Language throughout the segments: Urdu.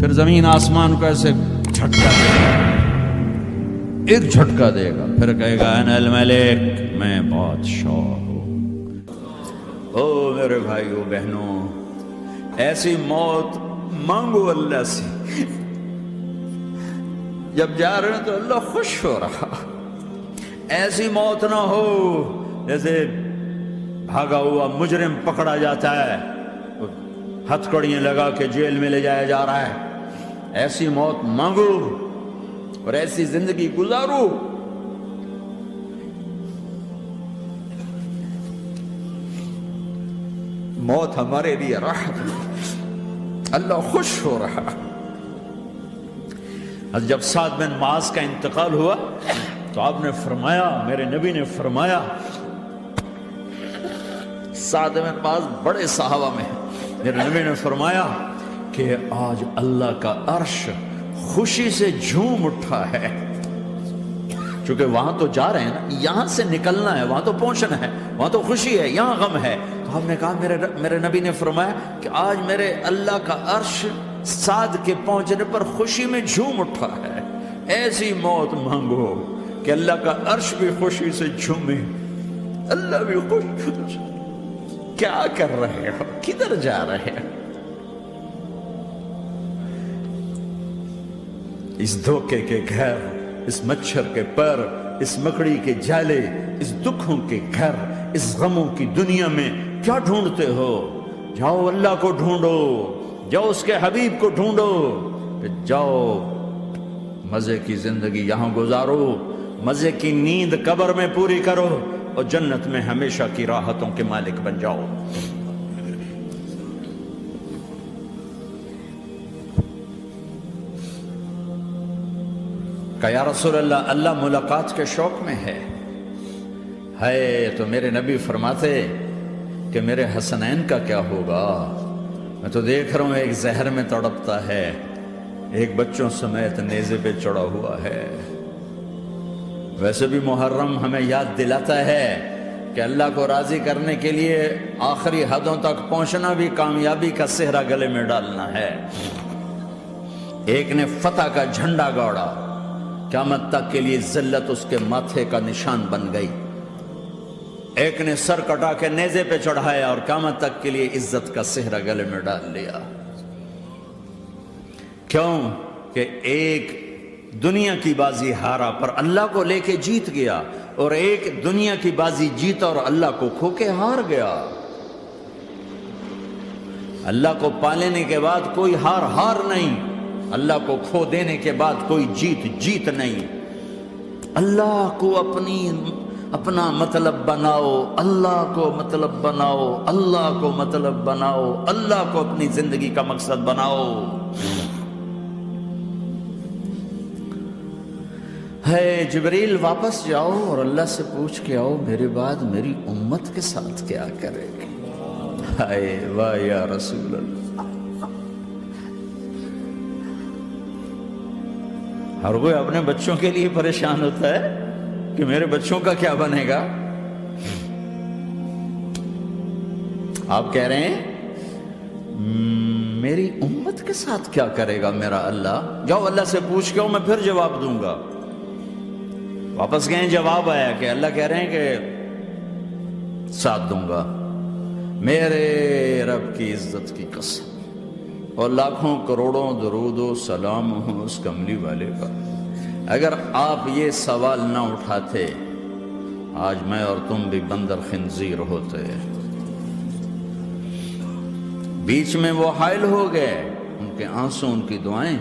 پھر زمین آسمان کو ایسے جھٹکا دے گا، ایک جھٹکا دے گا، پھر کہے گا انا الملک، میں بادشاہ ہوں۔ او میرے بھائیو بہنوں، ایسی موت مانگو اللہ سے، جب جا رہے ہیں تو اللہ خوش ہو رہا۔ ایسی موت نہ ہو جیسے بھاگا ہوا مجرم پکڑا جاتا ہے، ہتھکڑیاں لگا کے جیل میں لے جایا جا رہا ہے۔ ایسی موت مانگو اور ایسی زندگی گزارو۔ موت ہمارے لیے راحت ہے، اللہ خوش ہو رہا۔ جب سعد بن معاذ کا انتقال ہوا تو آپ نے فرمایا، میرے نبی نے فرمایا، سعد بن معاذ بڑے صحابہ میں ہیں، میرے نبی نے فرمایا کہ آج اللہ کا عرش خوشی سے جھوم اٹھا ہے، چونکہ وہاں تو جا رہے ہیں نا، یہاں سے نکلنا ہے، وہاں تو پہنچنا ہے، وہاں تو خوشی ہے، یہاں غم ہے۔ تو آپ نے کہا، میرے نبی نے فرمایا کہ آج میرے اللہ کا عرش سعد کے پہنچنے پر خوشی میں جھوم اٹھا ہے۔ ایسی موت مانگو کہ اللہ کا عرش بھی خوشی سے جھومے، اللہ بھی خوش۔ کیا کر رہے ہو؟ کدھر جا رہے ہو؟ اس دھوکے کے گھر، اس مچھر کے پر، اس مکڑی کے جالے، اس دکھوں کے گھر، اس غموں کی دنیا میں کیا ڈھونڈتے ہو؟ جاؤ اللہ کو ڈھونڈو، جاؤ اس کے حبیب کو ڈھونڈو، کہ جاؤ مزے کی زندگی یہاں گزارو، مزے کی نیند قبر میں پوری کرو، اور جنت میں ہمیشہ کی راحتوں کے مالک بن جاؤ۔ کہ یا رسول اللہ، اللہ ملاقات کے شوق میں ہے۔ تو میرے نبی فرماتے کہ میرے حسنین کا کیا ہوگا؟ میں تو دیکھ رہا ہوں ایک زہر میں تڑپتا ہے، ایک بچوں سمیت نیزے پہ چڑھا ہوا ہے۔ ویسے بھی محرم ہمیں یاد دلاتا ہے کہ اللہ کو راضی کرنے کے لیے آخری حدوں تک پہنچنا بھی کامیابی کا صحرا گلے میں ڈالنا ہے۔ ایک نے فتح کا جھنڈا گاڑا، قیامت تک کے لیے ذلت اس کے ماتھے کا نشان بن گئی۔ ایک نے سر کٹا کے نیزے پہ چڑھایا اور قیامت تک کے لیے عزت کا صحرا گلے میں ڈال لیا۔ کیوں کہ ایک دنیا کی بازی ہارا پر اللہ کو لے کے جیت گیا، اور ایک دنیا کی بازی جیتا اور اللہ کو کھو کے ہار گیا۔ اللہ کو پا لینے کے بعد کوئی ہار نہیں، اللہ کو کھو دینے کے بعد کوئی جیت نہیں۔ اللہ کو اپنا مطلب بناؤ، اللہ کو مطلب بناؤ، اللہ کو مطلب بناؤ، اللہ کو اپنی زندگی کا مقصد بناؤ۔ جبریل واپس جاؤ اور اللہ سے پوچھ کے آؤ، میرے بعد میری امت کے ساتھ کیا کرے گی؟ واہ یا رسول اللہ۔ ہر کوئی اپنے بچوں کے لیے پریشان ہوتا ہے کہ میرے بچوں کا کیا بنے گا۔ آپ کہہ رہے ہیں میری امت کے ساتھ کیا کرے گا میرا اللہ؟ جاؤ اللہ سے پوچھ کے آؤ، میں پھر جواب دوں گا۔ واپس گئے، جواب آیا کہ اللہ کہہ رہے ہیں کہ ساتھ دوں گا، میرے رب کی عزت کی قسم، اور لاکھوں کروڑوں درود و سلام ہوں اس کملی والے کا۔ اگر آپ یہ سوال نہ اٹھاتے، آج میں اور تم بھی بندر خنزیر ہوتے۔ بیچ میں وہ حائل ہو گئے، ان کے آنسو، ان کی دعائیں۔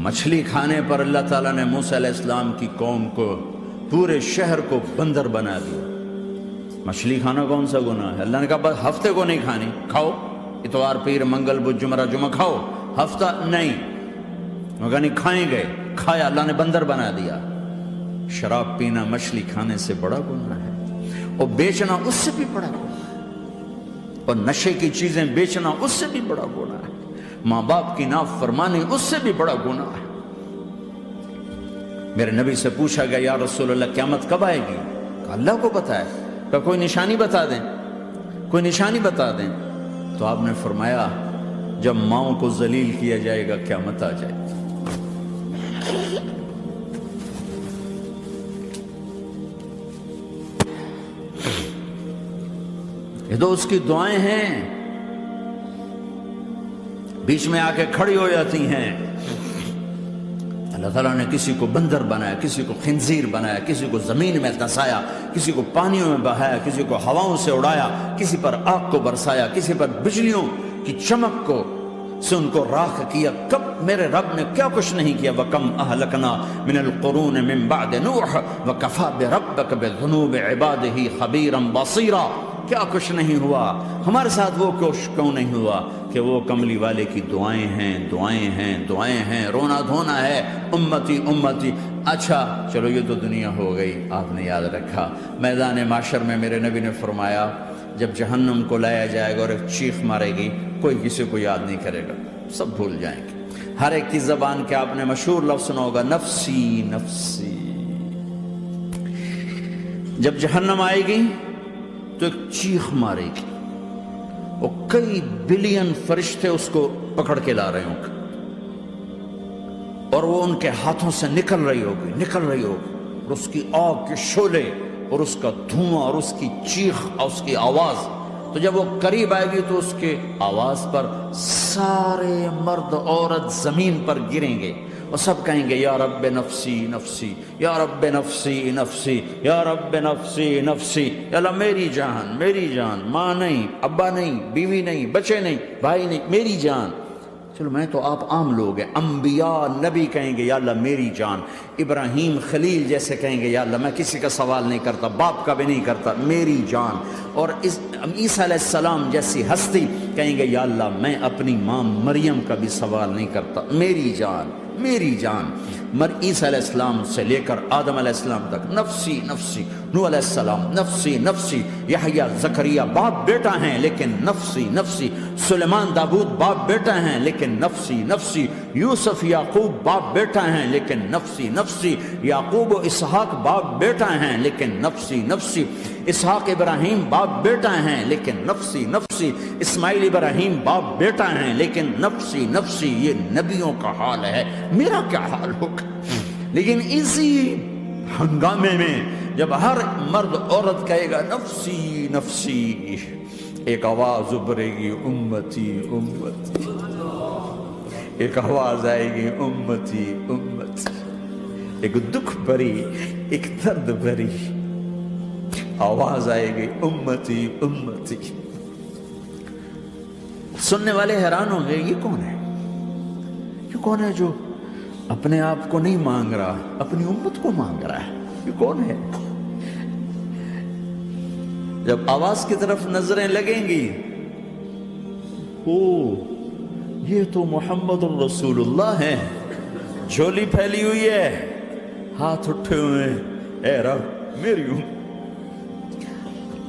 مچھلی کھانے پر اللہ تعالیٰ نے موسیٰ علیہ السلام کی قوم کو، پورے شہر کو بندر بنا دیا۔ مچھلی کھانا کون سا گناہ ہے؟ اللہ نے کہا بس ہفتے کو نہیں کھانی، کھاؤ، اتوار پیر منگل بدھ جمعہ کھاؤ، ہفتہ نہیں۔ مگر نہیں کھائیں گے، کھایا، اللہ نے بندر بنا دیا۔ شراب پینا مچھلی کھانے سے بڑا گناہ ہے، اور بیچنا اس سے بھی بڑا گناہ ہے، اور نشے کی چیزیں بیچنا اس سے بھی بڑا گناہ ہے، ماں باپ کی نافرمانی اس سے بھی بڑا گناہ ہے۔ میرے نبی سے پوچھا گیا یا رسول اللہ قیامت کب آئے گی؟ کہا اللہ کو پتہ ہے۔ کہا کوئی نشانی بتا دیں، کوئی نشانی بتا دیں۔ تو آپ نے فرمایا جب ماؤں کو ذلیل کیا جائے گا قیامت آ جائے گی۔ یہ تو اس کی دعائیں ہیں، بیچ میں آ کے کھڑی ہو جاتی ہیں۔ اللہ تعالیٰ نے کسی کو بندر بنایا، کسی کو خنزیر بنایا، کسی کو زمین میں دھسایا، کسی کو پانیوں میں بہایا، کسی کو ہواؤں سے اڑایا، کسی پر آگ کو برسایا، کسی پر بجلیوں کی چمک کو سے ان کو راکھ کیا۔ کب میرے رب نے کیا کچھ نہیں کیا۔ وَكَمْ أَهْلَكْنَا مِنَ الْقُرُونِ مِن بَعْدِ نُوحٍ وَكَفَىٰ بِرَبِّكَ بِذُنُوبِ عِبَادِهِ خَبِيرًا بَصِيرًا۔ کیا کچھ نہیں ہوا ہمارے ساتھ، وہ کچھ کیوں نہیں ہوا کہ وہ کملی والے کی دعائیں ہیں، دعائیں ہیں، دعائیں ہیں، رونا دھونا ہے، امتی امتی۔ اچھا چلو یہ تو دنیا ہو گئی، آپ نے یاد رکھا میدان معاشر میں میرے نبی نے فرمایا جب جہنم کو لایا جائے گا اور ایک چیخ مارے گی، کوئی کسی کو یاد نہیں کرے گا، سب بھول جائیں گے۔ ہر ایک کی زبان کے آپ نے مشہور لفظ سنا ہوگا، نفسی نفسی۔ جب جہنم آئے گی تو ایک چیخ مارے گی، اور کئی بلین فرشتے اس کو پکڑ کے لا رہے ہوں گے، اور وہ ان کے ہاتھوں سے نکل رہی ہوگی اور اس کی آگ کے شعلے اور اس کا دھواں اور اس کی چیخ اور اس کی آواز۔ تو جب وہ قریب آئے گی تو اس کے آواز پر سارے مرد عورت زمین پر گریں گے اور سب کہیں گے یا رب نفسی نفسی، یا رب نفسی نفسی، یا رب نفسی نفسی۔ یا اللہ میری جان، میری جان، ماں نہیں، ابا نہیں، بیوی نہیں، بچے نہیں، بھائی نہیں، میری جان۔ چلو میں تو آپ عام لوگ ہیں، انبیاء نبی کہیں گے یا اللہ میری جان، ابراہیم خلیل جیسے کہیں گے یا اللہ میں کسی کا سوال نہیں کرتا، باپ کا بھی نہیں کرتا، میری جان۔ اور عیسیٰ علیہ السلام جیسی ہستی کہیں گے یا اللہ میں اپنی ماں مریم کا بھی سوال نہیں کرتا، میری جان، میری جان۔ عیسیٰ علیہ السلام سے لے کر آدم علیہ السلام تک نفسی نفسی، نوح علیہ السلام نفسی نفسی، یحییٰ زکریا باپ بیٹا ہیں لیکن نفسی نفسی، سلیمان داؤد باپ بیٹا ہیں لیکن نفسی نفسی، یوسف یعقوب باپ بیٹا ہیں لیکن نفسی نفسی، یعقوب و اسحاق باپ بیٹا ہیں لیکن نفسی نفسی، اسحاق ابراہیم باپ بیٹا ہیں لیکن نفسی نفسی، اسماعیل ابراہیم باپ بیٹا ہیں لیکن نفسی نفسی۔ یہ نبیوں کا حال ہے، میرا کیا حال ہوگا؟ لیکن اسی ہنگامے میں جب ہر مرد عورت کہے گا نفسی نفسی، ایک آواز ابھرے گی امتی امتی، ایک آواز آئے گی امتی امتی، ایک دکھ بھری، ایک درد بھری آواز آئے گی امتی امتی۔ سننے والے حیران ہوں گے یہ کون ہے، یہ کون ہے جو اپنے آپ کو نہیں مانگ رہا، اپنی امت کو مانگ رہا ہے، یہ کون ہے؟ جب آواز کی طرف نظریں لگیں گی، او یہ تو محمد الرسول اللہ ہے، جھولی پھیلی ہوئی ہے، ہاتھ اٹھے ہوئے ہیں، اے رب میری امت۔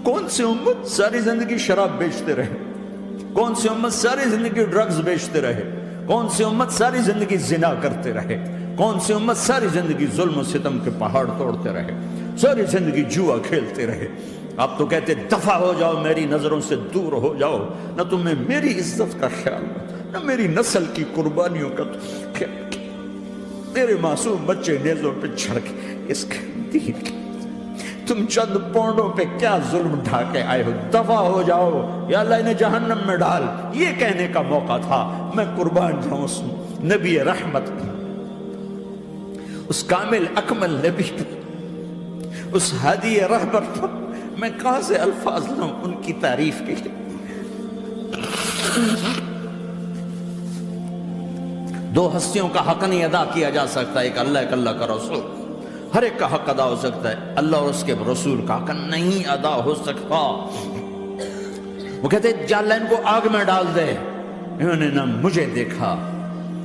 کون سی امت ساری زندگی شراب بیچتے رہے، کون سی امت ساری زندگی ڈرگز بیچتے رہے، کون سی امت ساری زندگی زنا کرتے رہے، کون سی امت ساری زندگی ظلم و ستم کے پہاڑ توڑتے رہے، ساری زندگی جوا کھیلتے رہے۔ آپ تو کہتے دفع ہو جاؤ، میری نظروں سے دور ہو جاؤ، نہ تمہیں میری عزت کا خیال، نہ میری نسل کی قربانیوں کا خیال، میرے معصوم بچے نیزوں پہ چڑھ کے اس کے دین کے تم چند پونڈوں پہ کیا ظلم ڈھا کے آئے ہو، دفع ہو جاؤ، یا اللہ انہیں جہنم میں ڈال۔ یہ کہنے کا موقع تھا، میں قربان جاؤں اس نبی رحمت پر، اس کامل اکمل نبی پر، اس ہادی رہبر پر۔ میں کہاں سے الفاظ لوں ان کی تعریف کے لیے؟ دو ہستیوں کا حق نہیں ادا کیا جا سکتا، ایک اللہ، ایک اللہ کا رسول۔ ہر ایک کا حق ادا ہو سکتا ہے، اللہ اور اس کے رسول کا حق نہیں ادا ہو سکتا۔ وہ کہتے جا اللہ ان کو آگ میں ڈال دے، انہوں نے نہ مجھے دیکھا،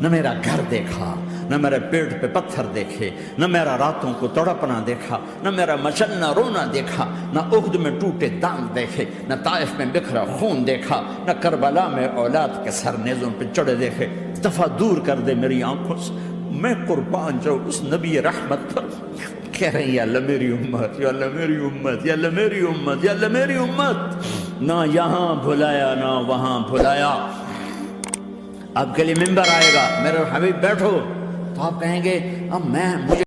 نہ میرا گھر دیکھا، نہ میرے پیٹ پہ پتھر دیکھے، نہ میرا راتوں کو تڑپنا دیکھا، نہ میرا مچلنا رونا دیکھا، نہ احد میں ٹوٹے دانت دیکھے، نہ طائف میں بکھرا خون دیکھا، نہ کربلا میں اولاد کے سر نیزوں پہ چڑھے دیکھے۔ دفعہ دور کر دے میری آنکھوں سے، میں قربان جاؤں اس نبی رحمت پر۔ کہہ رہے ہیں یا اللہ میری امت، یا اللہ میری امت، یا اللہ میری امت، یا اللہ میری امت۔ نہ یہاں بھلایا نہ وہاں بھلایا، آپ کے لیے ممبر آئے گا، میرے حبیب بیٹھو، تو آپ کہیں گے اب میں مجھے